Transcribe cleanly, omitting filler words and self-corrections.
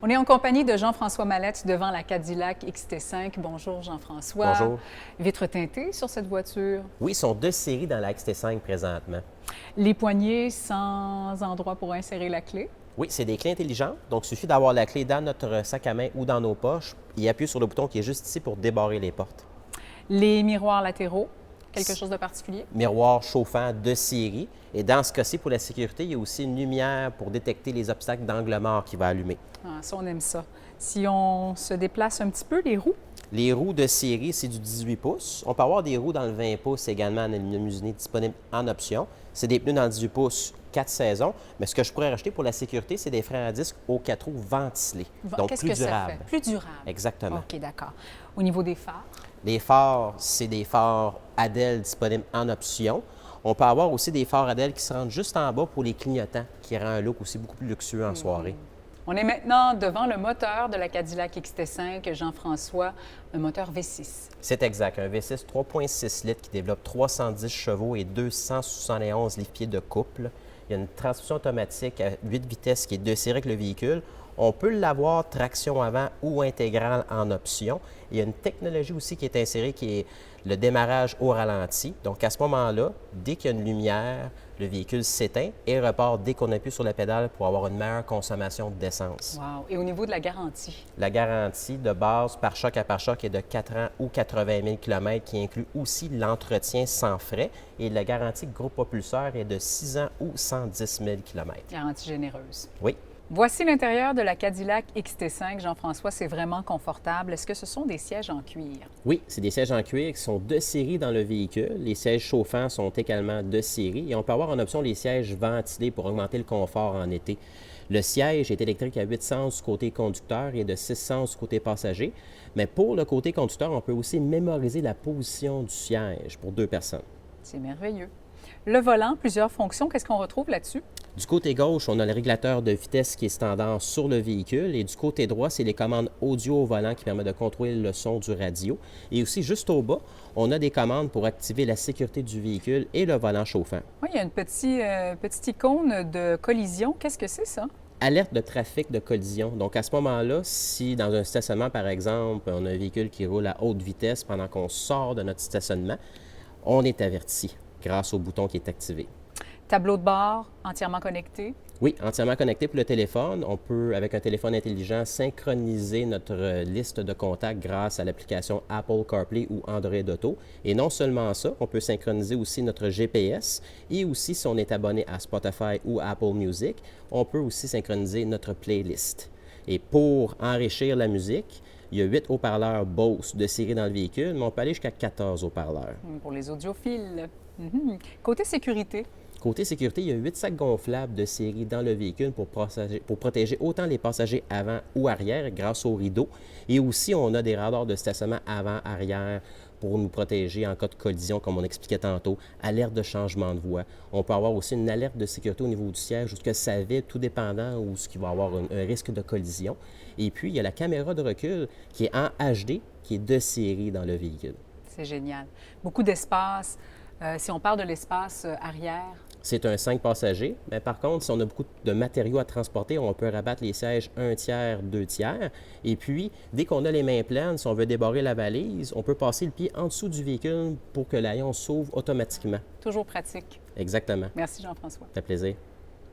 On est en compagnie de Jean-François Mallette devant la Cadillac XT5. Bonjour Jean-François. Bonjour. Vitres teintées sur cette voiture. Oui, ils sont deux séries dans la XT5 présentement. Les poignées sans endroit pour insérer la clé. Oui, c'est des clés intelligentes. Donc, il suffit d'avoir la clé dans notre sac à main ou dans nos poches et appuyer sur le bouton qui est juste ici pour débarrer les portes. Les miroirs latéraux. Quelque chose de particulier? Miroir chauffant de série. Et dans ce cas-ci, pour la sécurité, il y a aussi une lumière pour détecter les obstacles d'angle mort qui va allumer. Ah, ça, on aime ça. Si on se déplace un petit peu, les roues. Les roues de série, c'est du 18 pouces. On peut avoir des roues dans le 20 pouces également en aluminium usiné disponibles en option. C'est des pneus dans le 18 pouces, 4 saisons. Mais ce que je pourrais rajouter pour la sécurité, c'est des freins à disque aux 4 roues ventilés. Donc, Qu'est-ce plus que durable. ça fait? Plus durable. Exactement. OK, d'accord. Au niveau des phares? Les phares, c'est des phares ADEL disponibles en option. On peut avoir aussi des phares ADEL qui se rendent juste en bas pour les clignotants, qui rend un look aussi beaucoup plus luxueux en soirée. On est maintenant devant le moteur de la Cadillac XT5, Jean-François, un moteur V6. C'est exact, un V6 3.6 litres qui développe 310 chevaux et 271 livres-pieds de couple. Il y a une transmission automatique à 8 vitesses qui est de série avec le véhicule. On peut l'avoir traction avant ou intégrale en option. Il y a une technologie aussi qui est insérée qui est le démarrage au ralenti. Donc, à ce moment-là, dès qu'il y a une lumière, le véhicule s'éteint et repart dès qu'on appuie sur la pédale pour avoir une meilleure consommation d'essence. Wow. Et au niveau de la garantie? La garantie de base par choc à pare-choc est de 4 ans ou 80 000 km qui inclut aussi l'entretien sans frais. Et la garantie groupe propulseur est de 6 ans ou 110 000 km. Garantie généreuse. Oui. Voici l'intérieur de la Cadillac XT5. Jean-François, c'est vraiment confortable. Est-ce que ce sont des sièges en cuir? Oui, c'est des sièges en cuir qui sont de série dans le véhicule. Les sièges chauffants sont également de série et on peut avoir en option les sièges ventilés pour augmenter le confort en été. Le siège est électrique à 8 sens du côté conducteur et de 6 sens du côté passager. Mais pour le côté conducteur, on peut aussi mémoriser la position du siège pour 2 personnes. C'est merveilleux. Le volant, plusieurs fonctions. Qu'est-ce qu'on retrouve là-dessus? Du côté gauche, on a le régulateur de vitesse qui est standard sur le véhicule et du côté droit, c'est les commandes audio au volant qui permettent de contrôler le son du radio. Et aussi, juste au bas, on a des commandes pour activer la sécurité du véhicule et le volant chauffant. Oui, il y a une petite icône de collision. Qu'est-ce que c'est ça? Alerte de trafic de collision. Donc, à ce moment-là, si dans un stationnement, par exemple, on a un véhicule qui roule à haute vitesse pendant qu'on sort de notre stationnement, on est averti grâce au bouton qui est activé. Tableau de bord entièrement connecté. Oui, entièrement connecté pour le téléphone. On peut, avec un téléphone intelligent, synchroniser notre liste de contacts grâce à l'application Apple CarPlay ou Android Auto. Et non seulement ça, on peut synchroniser aussi notre GPS et aussi, si on est abonné à Spotify ou Apple Music, on peut aussi synchroniser notre playlist. Et pour enrichir la musique, il y a 8 haut-parleurs Bose de série dans le véhicule, mais on peut aller jusqu'à 14 haut-parleurs. Pour les audiophiles. Côté sécurité. Côté sécurité, il y a 8 sacs gonflables de série dans le véhicule pour protéger autant les passagers avant ou arrière grâce aux rideaux. Et aussi, on a des radars de stationnement avant-arrière pour nous protéger en cas de collision, comme on expliquait tantôt, alerte de changement de voie. On peut avoir aussi une alerte de sécurité au niveau du siège, où ce que ça vibre, tout dépendant où ce qu'il va y avoir un risque de collision. Et puis, il y a la caméra de recul qui est en HD, qui est de série dans le véhicule. C'est génial. Beaucoup d'espace. Si on parle de l'espace arrière, c'est un 5 passagers, mais par contre, si on a beaucoup de matériaux à transporter, on peut rabattre les sièges 1 tiers, 2 tiers. Et puis, dès qu'on a les mains pleines, si on veut débarrer la valise, on peut passer le pied en dessous du véhicule pour que l'aillon s'ouvre automatiquement. toujours pratique. Exactement. Merci Jean-François. Ça fait plaisir.